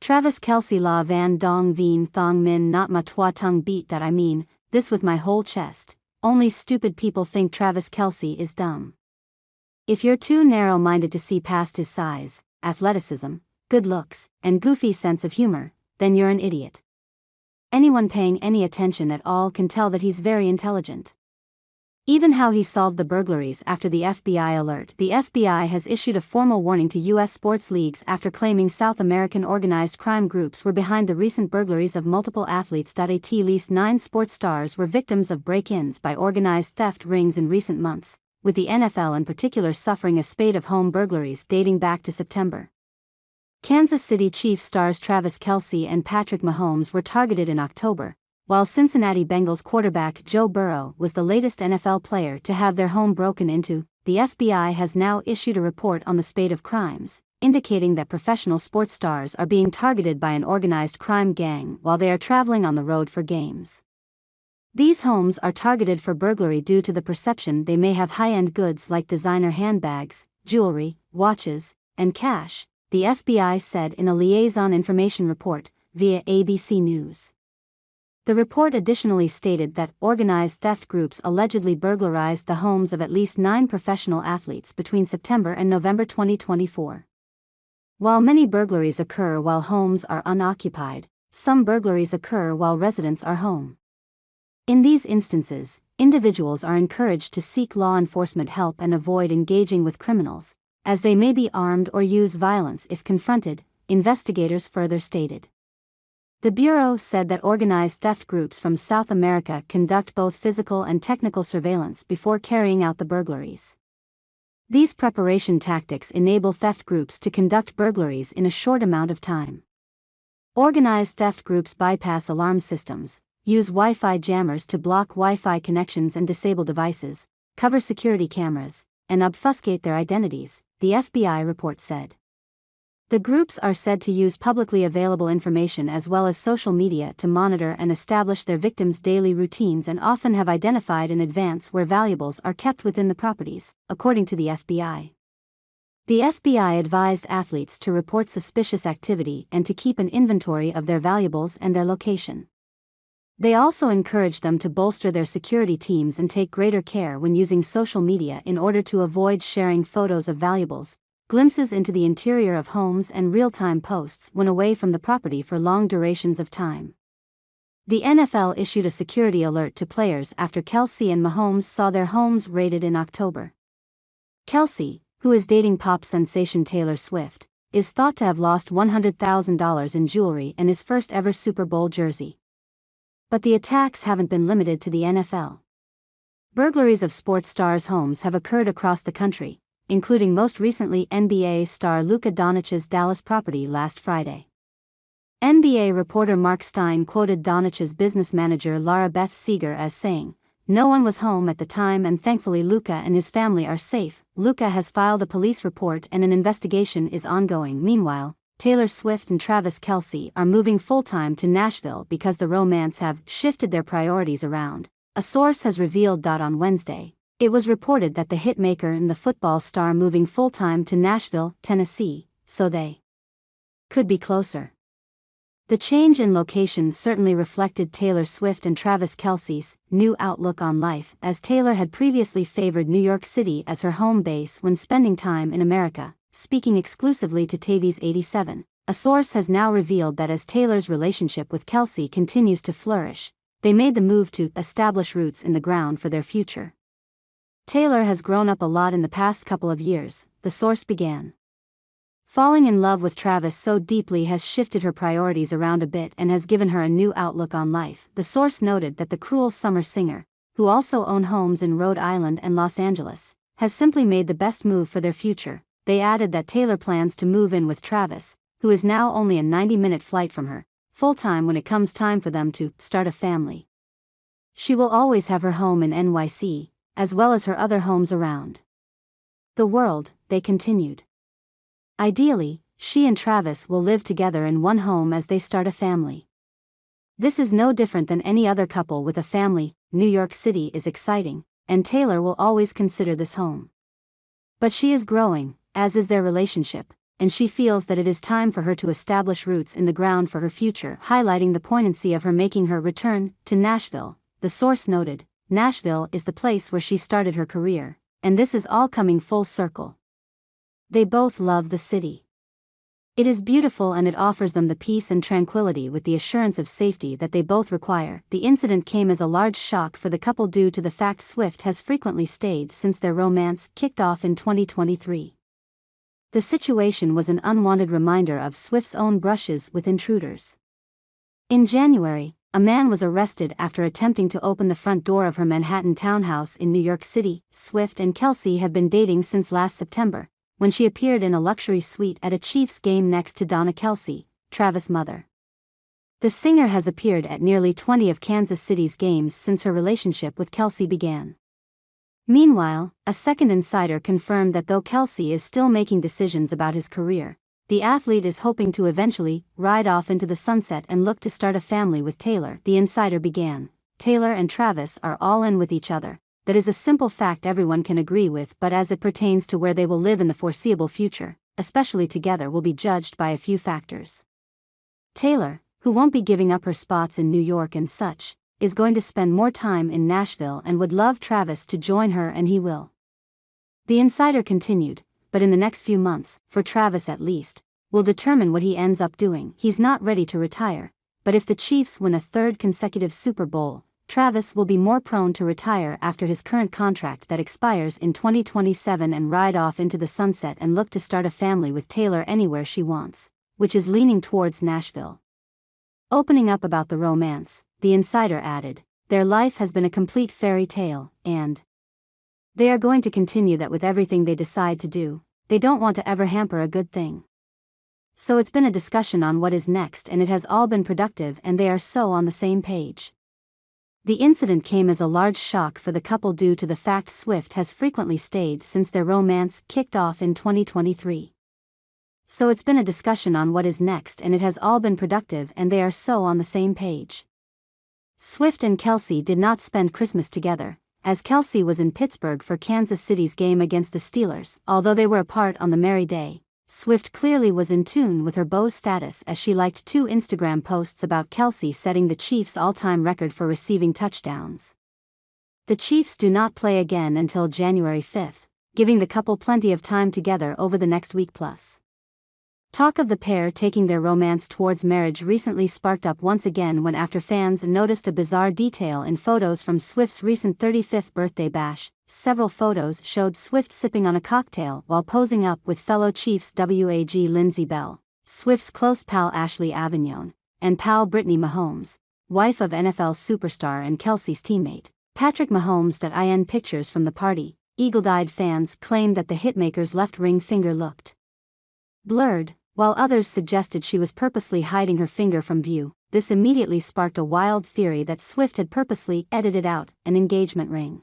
Travis Kelce la van dong veen thong min not ma twa tongue beat that I mean this with my whole chest. Only stupid people think Travis Kelce is dumb. If you're too narrow-minded to see past his size, athleticism, good looks, and goofy sense of humor, then you're an idiot. Anyone paying any attention at all can tell that he's very intelligent. Even how he solved the burglaries after the FBI alert. The FBI has issued a formal warning to U.S. sports leagues after claiming South American organized crime groups were behind the recent burglaries of multiple athletes. At least 9 sports stars were victims of break-ins by organized theft rings in recent months, with the NFL in particular suffering a spate of home burglaries dating back to September. Kansas City Chiefs stars Travis Kelce and Patrick Mahomes were targeted in October, while Cincinnati Bengals quarterback Joe Burrow was the latest NFL player to have their home broken into. The FBI has now issued a report on the spate of crimes, indicating that professional sports stars are being targeted by an organized crime gang while they are traveling on the road for games. These homes are targeted for burglary due to the perception they may have high-end goods like designer handbags, jewelry, watches, and cash, the FBI said in a liaison information report, via ABC News. The report additionally stated that organized theft groups allegedly burglarized the homes of at least 9 professional athletes between September and November 2024. While many burglaries occur while homes are unoccupied, some burglaries occur while residents are home. In these instances, individuals are encouraged to seek law enforcement help and avoid engaging with criminals, as they may be armed or use violence if confronted, investigators further stated. The Bureau said that organized theft groups from South America conduct both physical and technical surveillance before carrying out the burglaries. These preparation tactics enable theft groups to conduct burglaries in a short amount of time. Organized theft groups bypass alarm systems, use Wi-Fi jammers to block Wi-Fi connections and disable devices, cover security cameras, and obfuscate their identities, the FBI report said. The groups are said to use publicly available information as well as social media to monitor and establish their victims' daily routines and often have identified in advance where valuables are kept within the properties, according to the FBI. The FBI advised athletes to report suspicious activity and to keep an inventory of their valuables and their location. They also encouraged them to bolster their security teams and take greater care when using social media in order to avoid sharing photos of valuables, glimpses into the interior of homes and real-time posts when away from the property for long durations of time. The NFL issued a security alert to players after Kelce and Mahomes saw their homes raided in October. Kelce, who is dating pop sensation Taylor Swift, is thought to have lost $100,000 in jewelry and his first ever Super Bowl jersey. But the attacks haven't been limited to the NFL. Burglaries of sports stars' homes have occurred across the country, including most recently NBA star Luka Doncic's Dallas property last Friday. NBA reporter Mark Stein quoted Doncic's business manager Lara Beth Seeger as saying, "No one was home at the time and thankfully Luka and his family are safe." Luka has filed a police report and an investigation is ongoing. Meanwhile, Taylor Swift and Travis Kelce are moving full-time to Nashville because the romance have shifted their priorities around, a source has revealed. On Wednesday, it was reported that the hitmaker and the football star moving full-time to Nashville, Tennessee, so they could be closer. The change in location certainly reflected Taylor Swift and Travis Kelce's new outlook on life, as Taylor had previously favored New York City as her home base when spending time in America. Speaking exclusively to TV's 87, a source has now revealed that as Taylor's relationship with Kelce continues to flourish, they made the move to establish roots in the ground for their future. Taylor has grown up a lot in the past couple of years, the source began. Falling in love with Travis so deeply has shifted her priorities around a bit and has given her a new outlook on life. The source noted that the cruel summer singer, who also own homes in Rhode Island and Los Angeles, has simply made the best move for their future. They added that Taylor plans to move in with Travis, who is now only a 90-minute flight from her, full-time when it comes time for them to start a family. She will always have her home in NYC, as well as her other homes around the world, they continued. Ideally, she and Travis will live together in one home as they start a family. This is no different than any other couple with a family. New York City is exciting, and Taylor will always consider this home. But she is growing, as is their relationship, and she feels that it is time for her to establish roots in the ground for her future, highlighting the poignancy of her making her return to Nashville. The source noted, Nashville is the place where she started her career, and this is all coming full circle. They both love the city. It is beautiful and it offers them the peace and tranquility with the assurance of safety that they both require. The incident came as a large shock for the couple due to the fact Swift has frequently stayed since their romance kicked off in 2023. The situation was an unwanted reminder of Swift's own brushes with intruders. In January, a man was arrested after attempting to open the front door of her Manhattan townhouse in New York City. Swift and Kelce have been dating since last September, when she appeared in a luxury suite at a Chiefs game next to Donna Kelce, Travis' mother. The singer has appeared at nearly 20 of Kansas City's games since her relationship with Kelce began. Meanwhile, a second insider confirmed that though Kelce is still making decisions about his career, the athlete is hoping to eventually ride off into the sunset and look to start a family with Taylor. The insider began, Taylor and Travis are all in with each other. That is a simple fact everyone can agree with, but as it pertains to where they will live in the foreseeable future, especially together, will be judged by a few factors. Taylor, who won't be giving up her spots in New York and such, is going to spend more time in Nashville and would love Travis to join her, and he will. The insider continued, but in the next few months, for Travis at least, will determine what he ends up doing. He's not ready to retire, but if the Chiefs win a third consecutive Super Bowl, Travis will be more prone to retire after his current contract that expires in 2027 and ride off into the sunset and look to start a family with Taylor anywhere she wants, which is leaning towards Nashville. Opening up about the romance, the insider added, their life has been a complete fairy tale, and they are going to continue that with everything they decide to do. They don't want to ever hamper a good thing. So it's been a discussion on what is next, and it has all been productive, and they are so on the same page. The incident came as a large shock for the couple due to the fact Swift has frequently stayed since their romance kicked off in 2023. So it's been a discussion on what is next, and it has all been productive, and they are so on the same page. Swift and Kelce did not spend Christmas together, as Kelce was in Pittsburgh for Kansas City's game against the Steelers. Although they were apart on the merry day, Swift clearly was in tune with her beau status as she liked 2 Instagram posts about Kelce setting the Chiefs' all-time record for receiving touchdowns. The Chiefs do not play again until January 5th, giving the couple plenty of time together over the next week plus. Talk of the pair taking their romance towards marriage recently sparked up once again when after fans noticed a bizarre detail in photos from Swift's recent 35th birthday bash. Several photos showed Swift sipping on a cocktail while posing up with fellow Chiefs WAG Lindsey Bell, Swift's close pal Ashley Avignon, and pal Brittany Mahomes, wife of NFL superstar and Kelce's teammate, Patrick Mahomes. In pictures from the party, eagle-eyed fans claimed that the hitmaker's left ring finger looked blurred, while others suggested she was purposely hiding her finger from view. This immediately sparked a wild theory that Swift had purposely edited out an engagement ring.